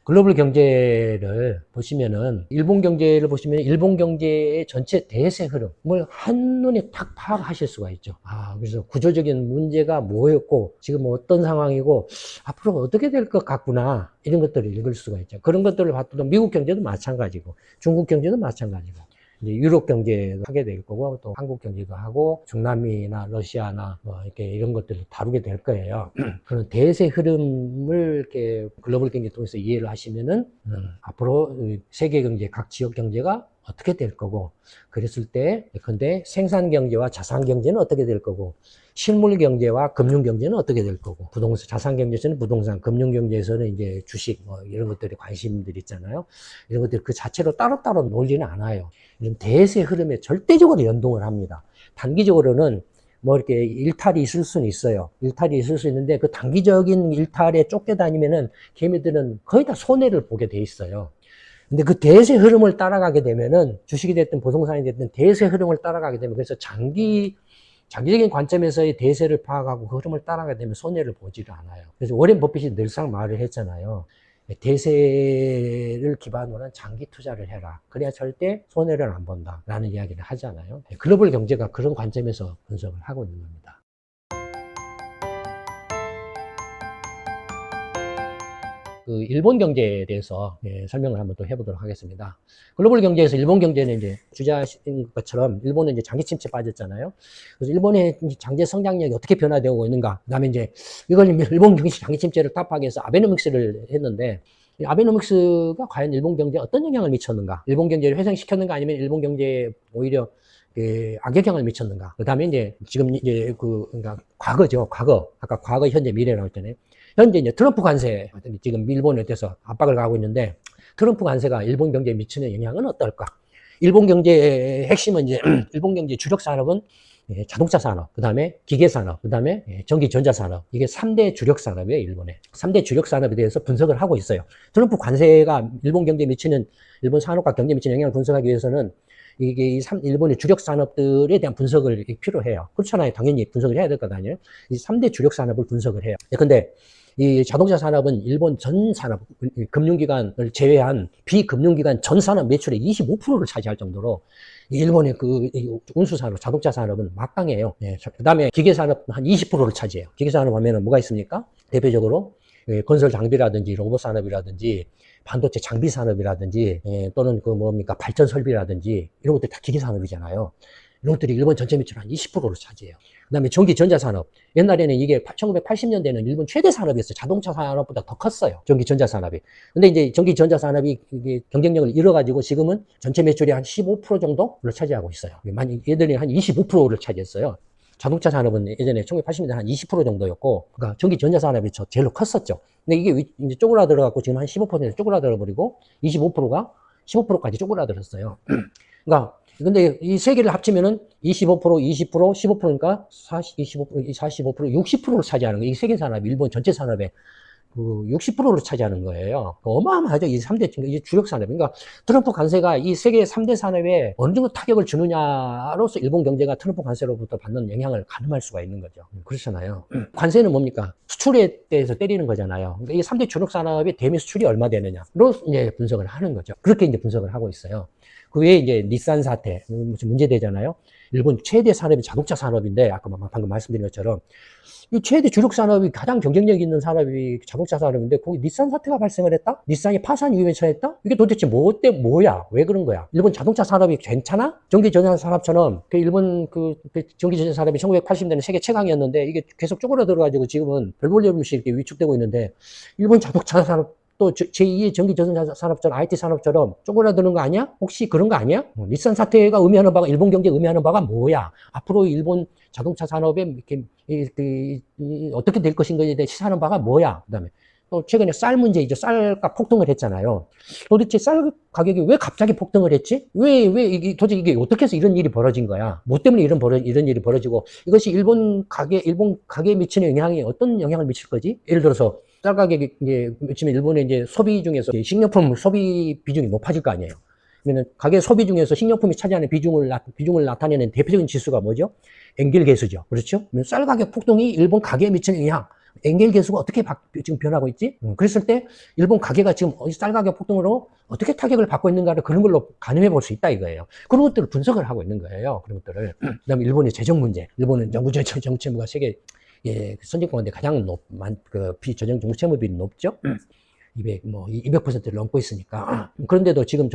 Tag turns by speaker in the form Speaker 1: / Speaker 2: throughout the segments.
Speaker 1: 글로벌 경제를 보시면은, 일본 경제를 보시면, 일본 경제의 전체 대세 흐름을 한눈에 탁 파악하실 수가 있죠. 그래서 구조적인 문제가 뭐였고, 지금 어떤 상황이고, 앞으로 어떻게 될 것 같구나, 이런 것들을 읽을 수가 있죠. 그런 것들을 봤더니 미국 경제도 마찬가지고, 중국 경제도 마찬가지고, 이제 유럽 경제도 하게 될 거고, 또 한국 경제도 하고, 중남미나 러시아나 뭐 이렇게 이런 것들을 다루게 될 거예요. 그런 대세 흐름을 이렇게 글로벌 경제 통해서 이해를 하시면은, 앞으로 세계 경제, 각 지역 경제가 어떻게 될 거고, 그랬을 때, 근데 생산 경제와 자산 경제는 어떻게 될 거고, 실물 경제와 금융 경제는 어떻게 될 거고, 부동산, 자산 경제에서는 부동산, 금융 경제에서는 이제 주식, 뭐 이런 것들이 관심들 있잖아요. 이런 것들 그 자체로 따로따로 놀지는 않아요. 이런 대세 흐름에 절대적으로 연동을 합니다. 단기적으로는 뭐 이렇게 일탈이 있을 수는 있어요. 일탈이 있을 수 있는데 그 단기적인 일탈에 쫓겨다니면은 개미들은 거의 다 손해를 보게 돼 있어요. 근데 그 대세 흐름을 따라가게 되면은 주식이 됐든 부동산이 됐든 대세 흐름을 따라가게 되면 그래서 장기적인 관점에서의 대세를 파악하고 그 흐름을 따라가게 되면 손해를 보지를 않아요. 그래서 워렌 버핏이 늘상 말을 했잖아요. 대세를 기반으로 한 장기 투자를 해라. 그래야 절대 손해를 안 본다. 라는 이야기를 하잖아요. 글로벌 경제가 그런 관점에서 분석을 하고 있는 겁니다. 그 일본 경제에 대해서 설명을 한번 또 해보도록 하겠습니다. 글로벌 경제에서 일본 경제는 이제 주자인 것처럼 일본은 이제 장기 침체 빠졌잖아요. 그래서 일본의 경제 성장력이 어떻게 변화되고 있는가. 그다음에 이제 이걸 일본 경제 장기 침체를 타파하기 위해서 아베노믹스를 했는데 이 아베노믹스가 과연 일본 경제에 어떤 영향을 미쳤는가? 일본 경제를 회생시켰는가 아니면 일본 경제에 오히려 악영향을 미쳤는가? 그다음에 이제 지금 이제 그러니까 과거죠. 과거. 아까 과거, 현재, 미래라고 했잖아요. 현재 이제 트럼프 관세, 지금 일본에 대해서 압박을 가하고 있는데, 트럼프 관세가 일본 경제에 미치는 영향은 어떨까? 일본 경제의 핵심은 이제, 일본 경제 주력 산업은 자동차 산업, 그 다음에 기계 산업, 그 다음에 전기 전자 산업. 이게 3대 주력 산업이에요, 일본에. 3대 주력 산업에 대해서 분석을 하고 있어요. 트럼프 관세가 일본 경제에 미치는, 일본 산업과 경제에 미치는 영향을 분석하기 위해서는 이게 일본의 주력 산업들에 대한 분석을 필요해요. 그렇잖아요. 당연히 분석을 해야 될 거 아니에요. 이 3대 주력 산업을 분석을 해요. 근데 이 자동차 산업은 일본 전 산업, 금융기관을 제외한 비금융기관 전 산업 매출의 25%를 차지할 정도로 일본의 그 운수 산업, 자동차 산업은 막강해요. 그 다음에 기계 산업 한 20%를 차지해요. 기계 산업 하면은 뭐가 있습니까? 대표적으로 건설 장비라든지 로봇 산업이라든지 반도체 장비 산업이라든지 또는 그 뭡니까 발전 설비라든지 이런 것들 다 기계 산업이잖아요. 이런 것들이 일본 전체 매출 한 20%를 차지해요. 그 다음에 전기 전자 산업. 옛날에는 이게 1980년대는 일본 최대 산업이었어요. 자동차 산업보다 더 컸어요. 전기 전자 산업이. 근데 이제 전기 전자 산업이 이게 경쟁력을 잃어가지고 지금은 전체 매출의 한 15% 정도를 차지하고 있어요. 얘들이 한 25%를 차지했어요. 자동차 산업은 예전에 1980년대 한 20% 정도였고, 그러니까 전기 전자 산업이 제일로 컸었죠. 근데 이게 이제 쪼그라들어갖고 지금 한 15% 쪼그라들어 버리고 25%가 15%까지 쪼그라들었어요. 그러니까 근데 이 세 개를 합치면은 25%, 20%, 15%니까 40, 25%, 45%, 60%를 차지하는 거예요. 이 세계 산업, 일본 전체 산업의 그 60%를 차지하는 거예요. 어마어마하죠. 이 3대, 이 주력 산업. 그러니까 트럼프 관세가 이 세계 3대 산업에 어느 정도 타격을 주느냐로서 일본 경제가 트럼프 관세로부터 받는 영향을 가늠할 수가 있는 거죠. 그렇잖아요. 관세는 뭡니까? 수출에 대해서 때리는 거잖아요. 그러니까 이 3대 주력 산업의 대미 수출이 얼마 되느냐로 이제 분석을 하는 거죠. 그렇게 이제 분석을 하고 있어요. 그 외에 이제 닛산 사태, 무슨 문제되잖아요. 일본 최대 산업이 자동차 산업인데, 아까 방금 말씀드린 것처럼, 이 최대 주력 산업이 가장 경쟁력 있는 산업이 자동차 산업인데, 거기 닛산 사태가 발생을 했다? 닛산이 파산 위험에 처했다? 이게 도대체 뭐야? 왜 그런 거야? 일본 자동차 산업이 괜찮아? 전기전자 산업처럼, 일본 전기전자 산업이 1980년대는 세계 최강이었는데, 이게 계속 쪼그라들어가지고 지금은 별 볼 일 없이 이렇게 위축되고 있는데, 일본 자동차 산업 또 제2의 전기전자 산업처럼 IT 산업처럼 쪼그라드는 거 아니야? 혹시 그런 거 아니야? 닛산 사태가 의미하는 바가 일본 경제 의미하는 바가 뭐야? 앞으로 일본 자동차 산업에 이렇게 어떻게 될 것인가에 대해 시사하는 바가 뭐야? 그다음에 또 최근에 쌀 문제 있죠. 쌀값 폭등을 했잖아요. 도대체 쌀 가격이 왜 갑자기 폭등을 했지? 도대체 이게 어떻게 해서 이런 일이 벌어진 거야? 뭐 때문에 이런 일이 벌어지고 이것이 일본 가게에 미치는 영향이 어떤 영향을 미칠 거지? 예를 들어서 쌀 가격이 이제 미치면 일본의 이제 소비 중에서 식료품 소비 비중이 높아질 거 아니에요. 그러면 가계 소비 중에서 식료품이 차지하는 비중을 나타내는 대표적인 지수가 뭐죠? 엔겔 계수죠. 그렇죠? 쌀 가격 폭등이 일본 가계에 미치는 영향. 엔겔 계수가 어떻게 지금 변하고 있지? 그랬을 때 일본 가계가 지금 쌀 가격 폭등으로 어떻게 타격을 받고 있는가를 그런 걸로 가늠해 볼 수 있다 이거예요. 그런 것들을 분석을 하고 있는 거예요. 그런 것들을. 그다음에 일본의 재정 문제. 일본은 정부채무가 세계 선진국인데 가장 비저정 정부채무 비율이 높죠. 200%를 넘고 있으니까. 그런데도 지금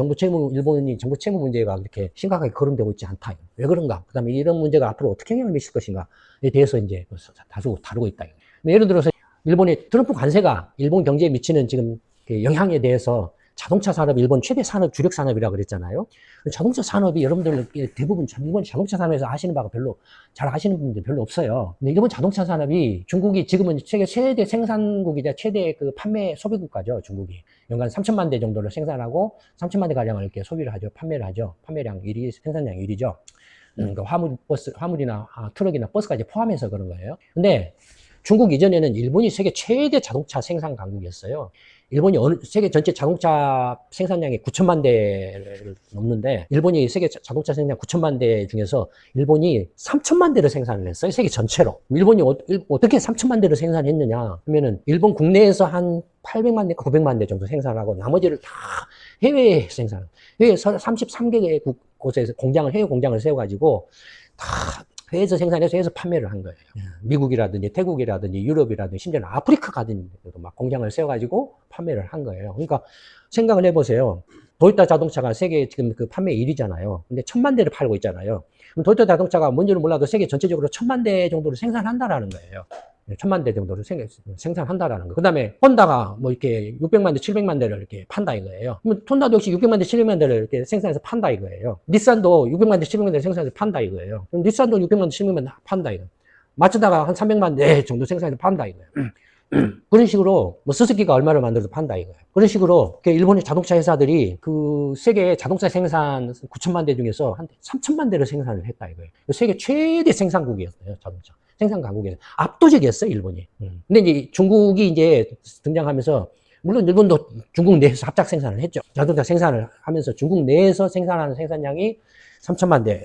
Speaker 1: 일본이 정부 채무 문제가 그렇게 심각하게 거론되고 있지 않다. 왜 그런가? 그 다음에 이런 문제가 앞으로 어떻게 영향을 미칠 것인가에 대해서 이제 다루고 있다. 예를 들어서 일본의 트럼프 관세가 일본 경제에 미치는 지금 영향에 대해서 자동차 산업이 일본 최대 산업, 주력 산업이라고 그랬잖아요. 자동차 산업이 여러분들 대부분 일본 자동차 산업에서 아시는 바가 잘 아시는 분들 별로 없어요. 근데 일본 자동차 산업이 중국이 지금은 세계 최대 생산국이자 최대 판매 소비국가죠, 중국이. 연간 3천만 대 정도를 생산하고 3천만 대 가량을 이렇게 소비를 하죠, 판매를 하죠. 판매량 1위, 생산량 1위죠. 그러니까 화물이나 트럭이나 버스까지 포함해서 그런 거예요. 근데 중국 이전에는 일본이 세계 최대 자동차 생산 강국이었어요. 일본이 세계 전체 자동차 생산량이 9천만 대를 넘는데, 일본이 세계 자동차 생산량 9천만 대 중에서 일본이 3천만 대를 생산을 했어요. 세계 전체로. 일본이 어떻게 3천만 대를 생산했느냐 하면은 일본 국내에서 한 800만 대, 900만 대 정도 생산하고 나머지를 다 해외에 해외 33개 곳에서 해외 공장을 세워가지고 다 해외에서 생산해서 해외에서 판매를 한 거예요. 미국이라든지 태국이라든지 유럽이라든지 심지어는 아프리카 가든 막 공장을 세워가지고 판매를 한 거예요. 그러니까 생각을 해보세요. 도요타 자동차가 세계 지금 판매 1위잖아요. 근데 1,000만 대를 팔고 있잖아요. 그럼 도요타 자동차가 뭔지는 몰라도 세계 전체적으로 1,000만 대 정도를 생산한다라는 거예요. 1,000만 대 정도를 생산한다라는 거. 그 다음에 혼다가 이렇게 600만 대, 700만 대를 이렇게 판다 이거예요. 그럼 혼다도 역시 600만 대, 700만 대를 이렇게 생산해서 판다 이거예요. 닛산도 600만 대, 700만 대를 생산해서 판다 이거예요. 그럼 닛산도 600만 대, 700만 대 판다 이거예요. 마츠다가 한 300만 대 정도 생산해서 판다 이거예요. 그런 식으로 스즈키가 얼마를 만들어도 판다 이거예요. 그런 식으로 일본의 자동차 회사들이 세계 자동차 생산 9천만 대 중에서 한 3천만 대를 생산을 했다 이거예요. 세계 최대 생산국이었어요, 자동차. 생산 강국에서 압도적이었어요, 일본이. 근데 이제 중국이 이제 등장하면서, 물론 일본도 중국 내에서 합작 생산을 했죠. 자동차 생산을 하면서 중국 내에서 생산하는 생산량이 3천만 대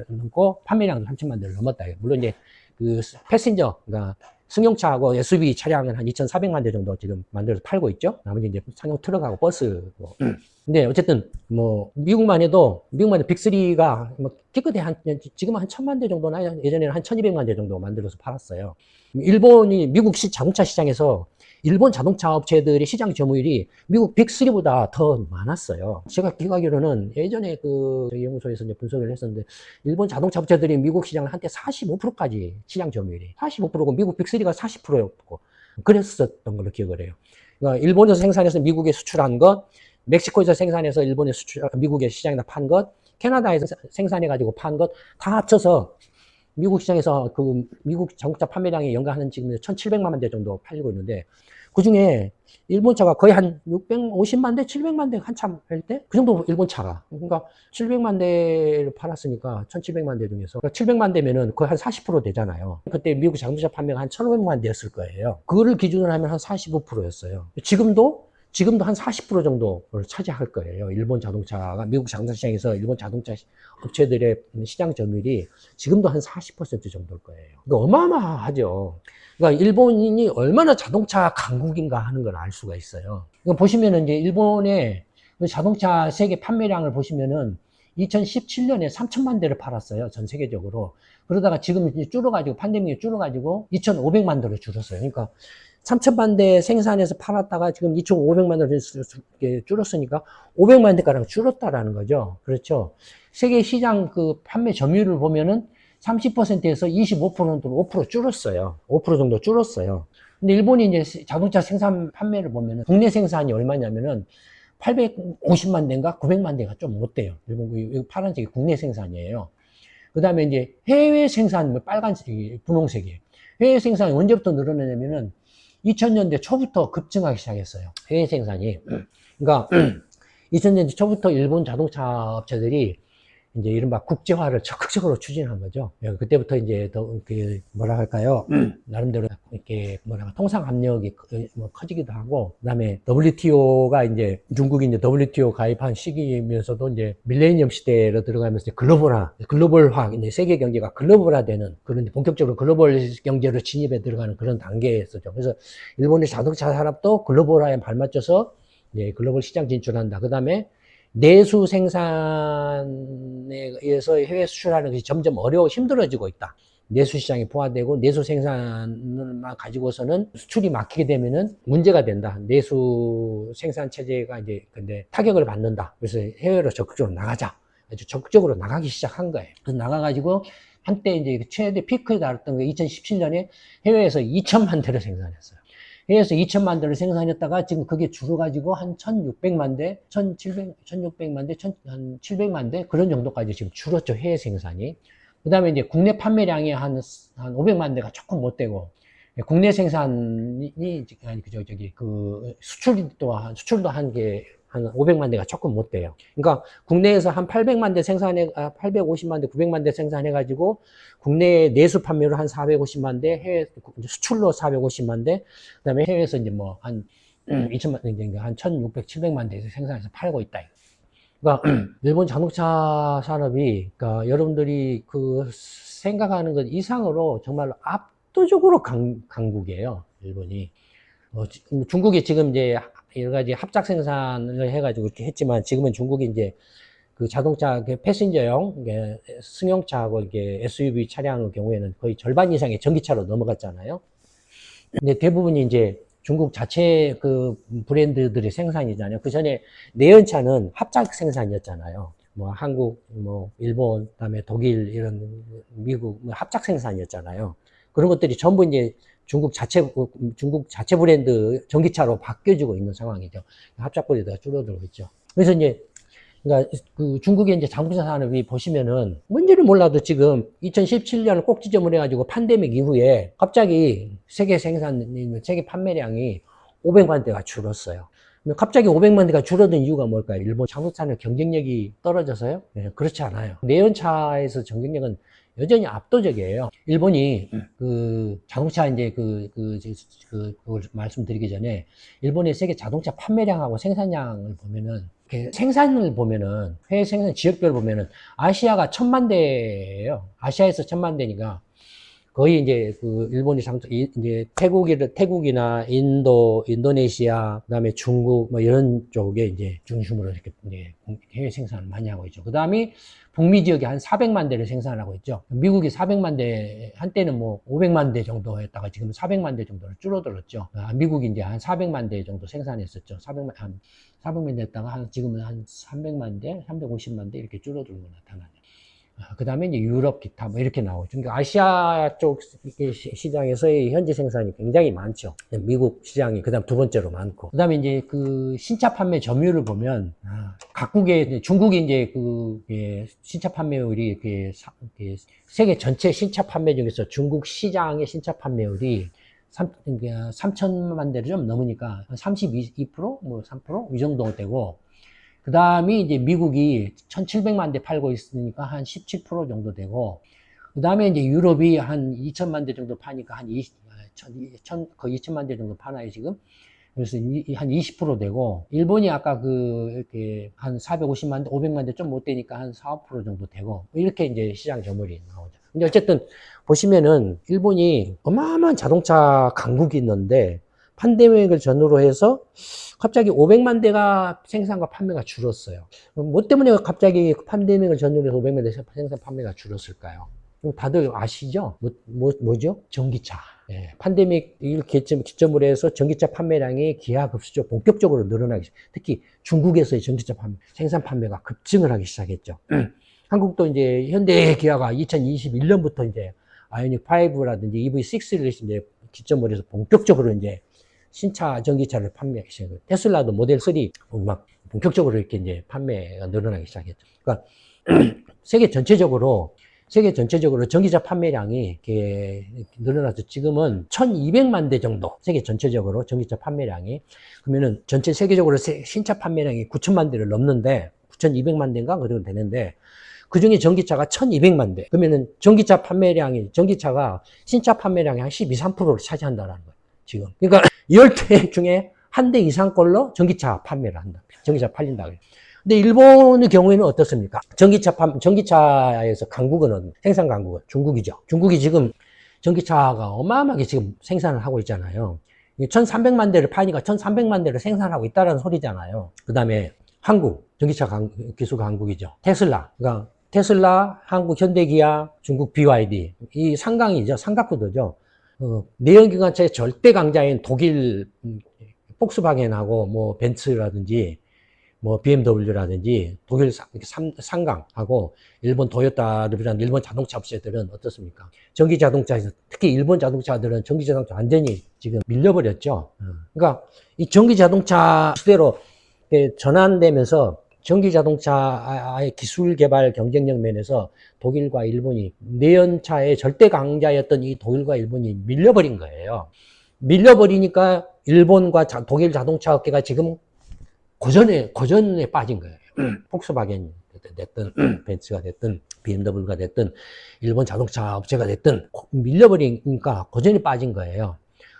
Speaker 1: 넘고 판매량도 3천만 대를 넘었다. 물론 이제 패신저, 그러니까 승용차하고 SUV 차량은 한 2,400만 대 정도 지금 만들어서 팔고 있죠. 나머지 이제 상용 트럭하고 버스. 근데 어쨌든 미국만 해도 빅3가 기껏해 지금은 한 1,000만 대 정도나 예전에는 한 1,200만 대 정도 만들어서 팔았어요. 일본이 미국 자동차 시장에서 일본 자동차 업체들의 시장 점유율이 미국 빅3보다 더 많았어요. 제가 기억하기로는 예전에 저희 연구소에서 이제 분석을 했었는데, 일본 자동차 업체들이 미국 시장을 한때 45%까지 시장 점유율이 45%고 미국 빅3가 40%였고 그랬었던 걸로 기억을 해요. 그러니까 일본에서 생산해서 미국에 수출한 것, 멕시코에서 생산해서 일본에 미국의 시장에다 판 것, 캐나다에서 생산해가지고 판 것 다 합쳐서 미국 시장에서 미국 자동차 판매량이 연간 한 지금 1,700만 대 정도 팔리고 있는데, 그 중에 일본 차가 거의 한 650만 대, 700만 대 한참 할 때, 그 정도 일본 차가. 그러니까 700만 대를 팔았으니까 1,700만 대 중에서. 그러니까 700만 대면은 거의 한 40% 되잖아요. 그때 미국 자동차 판매가 한 1,500만 대였을 거예요. 그거를 기준으로 하면 한 45%였어요. 지금도 한 40% 정도를 차지할 거예요. 일본 자동차가 미국 자동차 시장에서 일본 자동차 업체들의 시장 점유율이 지금도 한 40% 정도일 거예요. 그러니까 어마어마하죠. 그러니까 일본인이 얼마나 자동차 강국인가 하는 걸 알 수가 있어요. 그러니까 보시면은 이제 일본의 자동차 세계 판매량을 보시면은 2017년에 3천만 대를 팔았어요. 전 세계적으로. 그러다가 지금 줄어가지고, 팬데믹이 줄어가지고 2,500만 대로 줄었어요. 그러니까 3천만 대 생산해서 팔았다가 지금 2,500만 대로 줄었으니까 500만 대가량 줄었다라는 거죠. 그렇죠. 세계 시장 판매 점유율을 보면은 30%에서 25%는 5% 줄었어요. 5% 정도 줄었어요. 근데 일본이 이제 자동차 생산 판매를 보면은 국내 생산이 얼마냐면은 850만 대인가 900만 대가 좀 못 돼요. 일본 파란색이 국내 생산이에요. 그 다음에 이제 해외 생산, 빨간색이, 분홍색이에요. 해외 생산이 언제부터 늘어나냐면은 2000년대 초부터 급증하기 시작했어요. 해외 생산이. 그러니까 2000년대 초부터 일본 자동차 업체들이 이제 이른바 국제화를 적극적으로 추진한 거죠. 그때부터 이제 더, 뭐라 할까요? 나름대로 이렇게 통상 압력이 커지기도 하고, 그 다음에 WTO가 이제 중국이 이제 WTO 가입한 시기이면서도 이제 밀레니엄 시대로 들어가면서 글로벌화, 이제 세계 경제가 글로벌화되는 그런 본격적으로 글로벌 경제로 진입에 들어가는 그런 단계였었죠. 그래서 일본의 자동차 산업도 글로벌화에 발맞춰서 이제 글로벌 시장 진출한다. 그 다음에 내수 생산에 의해서 해외 수출하는 것이 점점 힘들어지고 있다. 내수 시장이 포화되고 내수 생산만 가지고서는 수출이 막히게 되면은 문제가 된다. 내수 생산 체제가 이제 근데 타격을 받는다. 그래서 해외로 적극적으로 나가자. 아주 적극적으로 나가기 시작한 거예요. 그래서 나가가지고 한때 이제 최대 피크에 달했던 게 2017년에 해외에서 2천만 대를 생산했어요. 해외에서 2천만 대를 생산했다가 지금 그게 줄어가지고 한 1,600만 대, 1,600만 대, 한 700만 대 그런 정도까지 지금 줄었죠. 해외 생산이. 그 다음에 이제 국내 판매량이 한 500만 대가 조금 못 되고, 국내 생산이, 수출도 한 500만 대가 조금 못 돼요. 그러니까 국내에서 한 800만 대 850만 대, 900만 대 생산해가지고 국내 내수 판매로 한 450만 대, 해외 수출로 450만 대, 그다음에 해외에서 이제 뭐 한 2천만 대, 한 1,600, 700만 대 생산해서 팔고 있다. 그러니까 일본 자동차 산업이, 그러니까 여러분들이 그 생각하는 것 이상으로 정말로 압도적으로 강국이에요. 일본이. 중국이 지금 이제 여러 가지 합작 생산을 해가지고 이렇게 했지만 지금은 중국이 이제 그 자동차 패신저용 승용차하고 이게 SUV 차량의 경우에는 거의 절반 이상의 전기차로 넘어갔잖아요. 근데 대부분이 이제 중국 자체 그 브랜드들의 생산이잖아요. 그 전에 내연차는 합작 생산이었잖아요. 뭐 한국, 뭐 일본, 그다음에 독일 이런 미국 합작 생산이었잖아요. 그런 것들이 전부 이제 중국 자체 브랜드 전기차로 바뀌어지고 있는 상황이죠. 합작 브랜드가 줄어들고 있죠. 그래서 이제 그러니까 그 중국의 이제 자동차 산업이 보시면은 뭔지를 몰라도 지금 2017년을 꼭 지점을 해가지고 팬데믹 이후에 갑자기 세계 판매량이 500만 대가 줄었어요. 갑자기 500만 대가 줄어든 이유가 뭘까요? 일본 자동차는 경쟁력이 떨어져서요? 네, 그렇지 않아요. 내연차에서 경쟁력은 여전히 압도적이에요. 일본이 그 자동차 이제 그걸 말씀드리기 전에 일본의 세계 자동차 판매량하고 생산량을 보면은 생산을 보면은 해외 생산 지역별 보면은 아시아가 1,000만 대예요. 아시아에서 1,000만 대니까 거의 이제 그 일본이 이제 태국이나 인도네시아, 그다음에 중국 뭐 이런 쪽에 이제 중심으로 이렇게 이제 해외 생산을 많이 하고 있죠. 그다음에 북미 지역에 한 400만 대를 생산하고 있죠. 미국이 400만 대, 한때는 뭐 500만 대 정도 했다가 지금 400만 대 정도로 줄어들었죠. 미국이 이제 한 400만 대 정도 생산했었죠. 400만 대 했다가 지금은 한 300만 대, 350만 대 이렇게 줄어드는 거 나타나요. 그 다음에 이제 유럽 기타 뭐 이렇게 나오죠. 그러니까 아시아 쪽 시장에서의 현지 생산이 굉장히 많죠. 미국 시장이 그다음 두 번째로 많고. 그다음에 이제 그 신차 판매 점유율을 보면 각국의 중국이 이제 그 신차 판매율이 세계 전체 신차 판매 중에서 중국 시장의 신차 판매율이 3천만 대를 좀 넘으니까 32%, 뭐 3%? 이 정도 되고, 그 다음에 이제 미국이 1,700만 대 팔고 있으니까 한 17% 정도 되고, 그 다음에 이제 유럽이 한 2천만 대 정도 파니까 한 거의 2천만 대 정도 파나요, 지금? 그래서 한 20% 되고, 일본이 아까 이렇게 한 450만 대, 500만 대 좀 못 되니까 한 4, 5% 정도 되고, 이렇게 이제 시장 점유율이 나오죠. 근데 어쨌든 보시면은 일본이 어마어마한 자동차 강국이 있는데, 팬데믹을 전후로 해서 갑자기 500만 대가 생산과 판매가 줄었어요. 뭐 때문에 갑자기 팬데믹을 전후로 해서 500만 대 생산 판매가 줄었을까요? 다들 아시죠? 뭐죠? 전기차. 예, 팬데믹 이렇게 기점으로 해서 전기차 판매량이 기하급수적으로 본격적으로 늘어나기 시작. 특히 중국에서의 전기차 생산 판매가 급증을 하기 시작했죠. 한국도 이제 현대 기아가 2021년부터 이제 아이오닉 5라든지 EV6를 이제 기점으로 해서 본격적으로 이제 신차 전기차를 판매하기 시작했고, 테슬라도 모델 3 막 본격적으로 이렇게 이제 판매가 늘어나기 시작했죠. 그러니까 세계 전체적으로 전기차 판매량이 이렇게 늘어나서 지금은 1,200만 대 정도, 세계 전체적으로 전기차 판매량이, 그러면은 전체 세계적으로 신차 판매량이 9천만 대를 넘는데 9,200만 대인가 그래도 되는데, 그중에 전기차가 1200만 대. 그러면은 전기차 판매량이, 전기차가 신차 판매량이 한 12, 3%를 차지한다는 거예요, 지금. 그러니까 10대 중에 한 대 이상꼴로 전기차 판매를 한다. 전기차 팔린다. 근데 일본의 경우에는 어떻습니까? 전기차에서 강국은, 생산 강국은 중국이죠. 중국이 지금 전기차가 어마어마하게 지금 생산을 하고 있잖아요. 1300만 대를 파니까 1300만 대를 생산하고 있다는 소리잖아요. 그 다음에 한국, 기술 강국이죠. 테슬라. 그러니까 테슬라, 한국 현대기아, 중국 BYD. 이 상강이죠. 상각구도죠. 내연기관차의 절대 강자인 독일 폭스바겐하고 뭐 벤츠라든지 뭐 BMW라든지 독일 상강하고 일본 토요타를 비롯한 일본 자동차 업체들은 어떻습니까? 전기 자동차에서 특히 일본 자동차들은 전기 자동차 완전히 지금 밀려버렸죠. 그러니까 이 전기 자동차 시대로 전환되면서 전기 자동차의 기술 개발 경쟁력 면에서 독일과 일본이 내연차의 절대 강자였던 이 독일과 일본이 밀려버린 거예요. 밀려버리니까 일본과 독일 자동차 업계가 지금 고전에 빠진 거예요. 폭스바겐이 됐든, 벤츠가 됐든, BMW가 됐든, 일본 자동차 업체가 됐든, 밀려버리니까 고전에 빠진 거예요.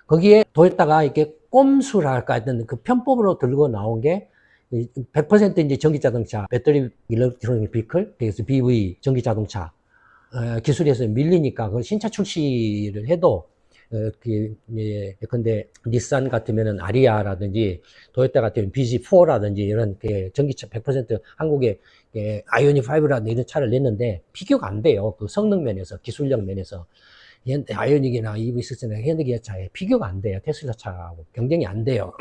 Speaker 1: 거기에 도요타가 이렇게 꼼수랄까 했던 그 편법으로 들고 나온 게 100% 이제 전기 자동차, 배터리 일렉트로닉 비클, 그래서 BV 전기 자동차 기술에서 밀리니까 그 신차 출시를 해도 근데 닛산 같으면은 아리아라든지 도요타 같으면 BZ4라든지 이런 전기차 100% 한국에 아이오닉5라든지 이런 차를 냈는데 비교가 안 돼요. 그 성능 면에서, 기술력 면에서. 아이오닉이나 EV6나 현대기아차에 비교가 안 돼요. 테슬라 차하고 경쟁이 안 돼요.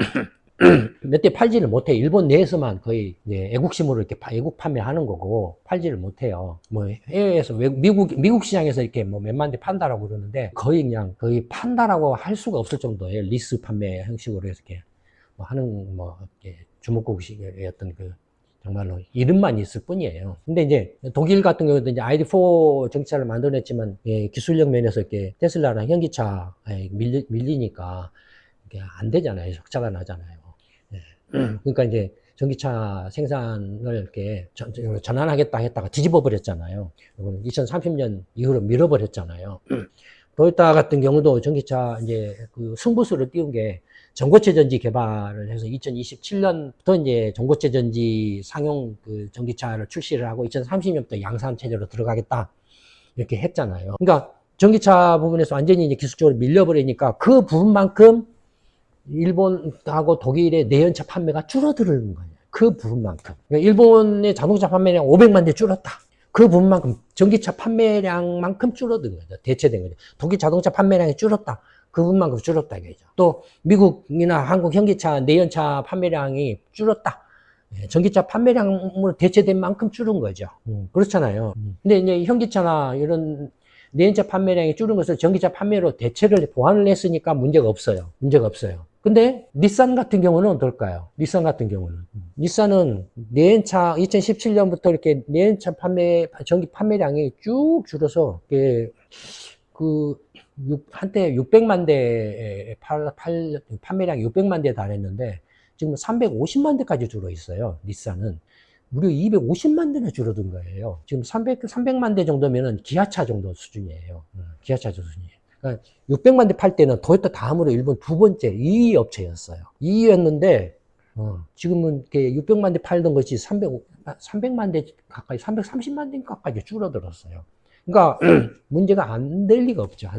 Speaker 1: 몇 대 팔지를 못해. 일본 내에서만 거의 애국심으로 이렇게 애국 판매하는 거고 팔지를 못해요. 뭐 해외에서 미국 시장에서 이렇게 뭐 몇만 대 판다라고 그러는데 거의 판다라고 할 수가 없을 정도예요. 리스 판매 형식으로 해서 이렇게 뭐 하는 이렇게 주먹구구식의 어떤 정말로 이름만 있을 뿐이에요. 근데 이제 독일 같은 경우도 이제 ID4 전기차를 만들어냈지만 기술력 면에서 이렇게 테슬라랑 현기차에 밀리니까 이게 안 되잖아요. 적자가 나잖아요. 그러니까 이제 전기차 생산을 이렇게 전환하겠다 했다가 뒤집어 버렸잖아요. 2030년 이후로 밀어버렸잖아요. 도요타 같은 경우도 전기차 이제 그 승부수를 띄운 게 전고체 전지 개발을 해서 2027년부터 이제 전고체 전지 상용 전기차를 출시를 하고 2030년부터 양산 체제로 들어가겠다 이렇게 했잖아요. 그러니까 전기차 부분에서 완전히 이제 기술적으로 밀려버리니까 그 부분만큼 일본하고 독일의 내연차 판매가 줄어드는 거예요. 그 부분만큼. 그러니까 일본의 자동차 판매량 500만 대 줄었다. 그 부분만큼 전기차 판매량만큼 줄어든 거죠. 대체된 거죠. 독일 자동차 판매량이 줄었다. 그 부분만큼 줄었다 이거죠. 또 미국이나 한국 현기차 내연차 판매량이 줄었다. 전기차 판매량으로 대체된 만큼 줄은 거죠. 그렇잖아요. 근데 이제 현기차나 이런 내연차 판매량이 줄은 것을 전기차 판매로 대체를 보완을 했으니까 문제가 없어요. 근데 닛산 같은 경우는 어떨까요? 닛산은 내연차 2017년부터 이렇게 내연차 전기 판매량이 쭉 줄어서 한때 600만 대 판매량이 600만 대에 달했는데 지금 350만 대까지 줄어 있어요. 닛산은 무려 250만 대나 줄어든 거예요. 지금 300만 대 정도면은 기아차 정도 수준이에요. 기아차 수준이에요. 그러니까 600만 대 팔 때는 도요타 다음으로 일본 두 번째 2위 업체였어요. 2위였는데 지금은 600만 대 팔던 것이 300만 대 가까이, 330만 대 가까이 줄어들었어요. 그러니까 문제가 안 될 리가 없죠.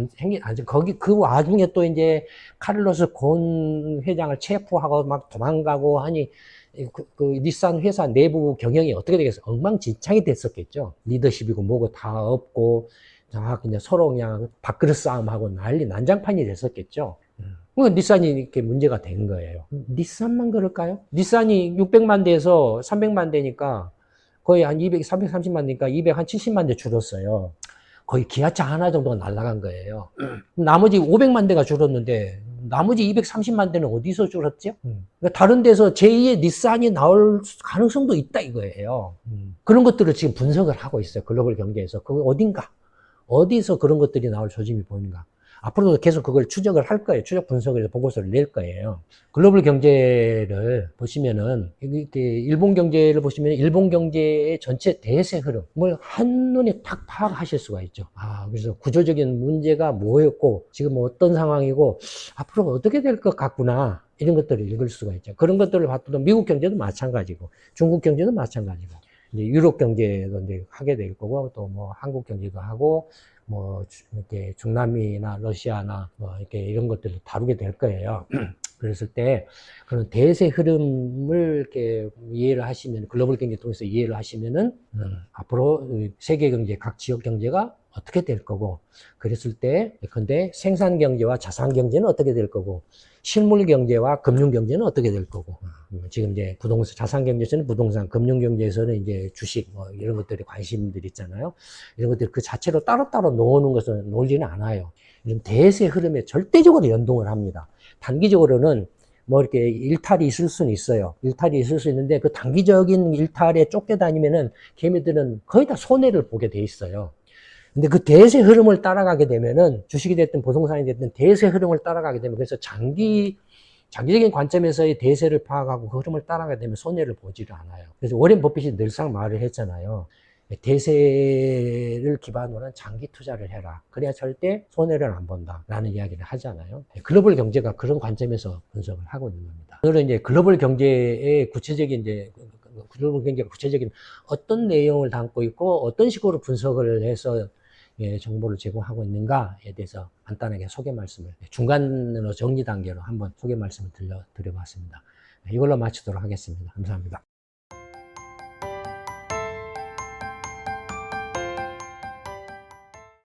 Speaker 1: 그 와중에 또 이제 카를로스 곤 회장을 체포하고 막 도망가고 하니 닛산 회사 내부 경영이 어떻게 되겠어요? 엉망진창이 됐었겠죠. 리더십이고 뭐고 다 없고 그냥 서로 그냥 밥그릇 싸움하고 난리 난장판이 됐었겠죠. 닛산이 이렇게 문제가 된 거예요. 닛산만 그럴까요? 닛산이 600만 대에서 300만 대니까 거의 한 330만 대니까 270만 대 줄었어요. 거의 기아차 하나 정도가 날아간 거예요. 나머지 500만 대가 줄었는데 나머지 230만 대는 어디서 줄었죠? 그러니까 다른 데서 제2의 닛산이 나올 가능성도 있다 이거예요. 그런 것들을 지금 분석을 하고 있어요. 글로벌 경제에서. 어디서 그런 것들이 나올 조짐이 보이는가. 앞으로도 계속 그걸 추적을 할 거예요. 추적 분석을 해서 보고서를 낼 거예요. 글로벌 경제를 보시면은, 이렇게 일본 경제를 보시면 일본 경제의 전체 대세 흐름, 뭘 한눈에 탁 파악하실 수가 있죠. 그래서 구조적인 문제가 뭐였고, 지금 어떤 상황이고, 앞으로 어떻게 될 것 같구나. 이런 것들을 읽을 수가 있죠. 그런 것들을 봤더니 미국 경제도 마찬가지고, 중국 경제도 마찬가지고, 이제 유럽 경제도 이제 하게 될 거고, 또 뭐 한국 경제도 하고, 뭐 이렇게 중남미나 러시아나 뭐 이렇게 이런 것들을 다루게 될 거예요. 그랬을 때 그런 대세 흐름을 이렇게 이해를 하시면, 글로벌 경제 통해서 이해를 하시면은 앞으로 세계 경제, 각 지역 경제가 어떻게 될 거고, 그랬을 때 근데 생산 경제와 자산 경제는 어떻게 될 거고, 실물 경제와 금융 경제는 어떻게 될 거고, 지금 이제 부동산, 자산 경제에서는 부동산, 금융 경제에서는 이제 주식, 뭐 이런 것들이 관심들 있잖아요. 이런 것들 그 자체로 따로따로 놓는 것은 놀지는 않아요. 이런 대세 흐름에 절대적으로 연동을 합니다. 단기적으로는 뭐 이렇게 일탈이 있을 수는 있어요. 일탈이 있을 수 있는데 그 단기적인 일탈에 쫓겨다니면은 개미들은 거의 다 손해를 보게 돼 있어요. 근데 그 대세 흐름을 따라가게 되면은 주식이 됐든 부동산이 됐든 대세 흐름을 따라가게 되면, 그래서 장기적인 관점에서의 대세를 파악하고 그 흐름을 따라가게 되면 손해를 보지를 않아요. 그래서 워렌 버핏이 늘상 말을 했잖아요. 대세를 기반으로 한 장기 투자를 해라. 그래야 절대 손해를 안 본다. 라는 이야기를 하잖아요. 글로벌 경제가 그런 관점에서 분석을 하고 있는 겁니다. 오늘은 이제 글로벌 경제의 구체적인 글로벌 경제가 구체적인 어떤 내용을 담고 있고 어떤 식으로 분석을 해서 정보를 제공하고 있는가에 대해서 간단하게 소개 말씀을, 중간으로 정리 단계로 한번 소개 말씀을 드려봤습니다. 이걸로 마치도록 하겠습니다. 감사합니다.